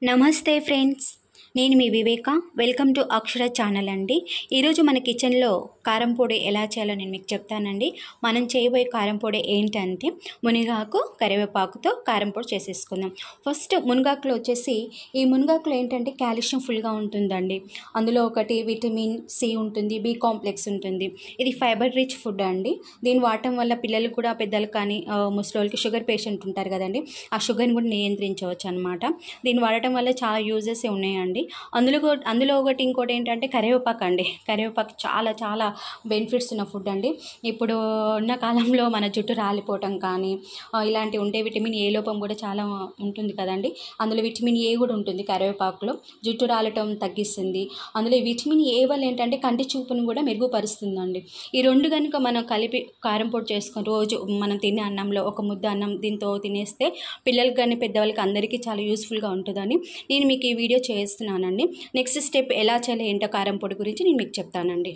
నమస్తే ఫ్రెండ్స్, నేను మీ వివేక. Welcome to Akshara channel అండి. ఈరోజు మన కిచెన్లో కారం పొడి ఎలా చేయాలో నేను మీకు చెప్తానండి. మనం చేయబోయే కారం పొడి ఏంటంటే మునగాకు కరివేపాకుతో కారం పొడి చేసేసుకుందాం. ఫస్ట్ మునగాకులో వచ్చేసి ఈ మునగాకులో ఏంటంటే కాల్షియం ఫుల్గా ఉంటుందండి. అందులో ఒకటి విటమిన్ సి ఉంటుంది, బి కాంప్లెక్స్ ఉంటుంది. ఇది ఫైబర్ రిచ్ ఫుడ్ అండి. దీన్ని వాడటం వల్ల పిల్లలు కూడా పెద్దలు కానీ ముసలోళ్ళకి షుగర్ పేషెంట్ ఉంటారు కదండి, ఆ షుగర్ని కూడా నియంత్రించవచ్చు అనమాట. దీన్ని వాడటం వల్ల చాలా యూజెస్ ఉన్నాయండి. అందులో ఒకటి ఇంకోటి ఏంటంటే కరివేపాకు అండి. కరివేపాకు చాలా చాలా బెనిఫిట్స్ ఉన్న ఫుడ్ అండి. ఇప్పుడు ఉన్న కాలంలో మన జుట్టు రాలిపోవటం కానీ ఇలాంటివి ఉంటే విటమిన్ ఏ లోపం కూడా చాలా ఉంటుంది కదండి. అందులో విటమిన్ ఏ కూడా ఉంటుంది కరివేపాకులో. జుట్టు రాలటం తగ్గిస్తుంది. అందులో ఈ విటమిన్ ఏ వల్ల ఏంటంటే కంటి చూపును కూడా మెరుగుపరుస్తుందండి. ఈ రెండు కనుక మనం కలిపి కారం పొడి చేసుకొని రోజు మనం తినే అన్నంలో ఒక ముద్ద అన్నం దీంతో తినేస్తే పిల్లలకి కానీ పెద్దవాళ్ళకి అందరికీ చాలా యూస్ఫుల్గా ఉంటుందని నేను మీకు ఈ వీడియో చేస్తున్నానండి. నెక్స్ట్ స్టెప్ ఎలా చేయాలి ఏంటో కారం పొడి గురించి నేను మీకు చెప్తానండి.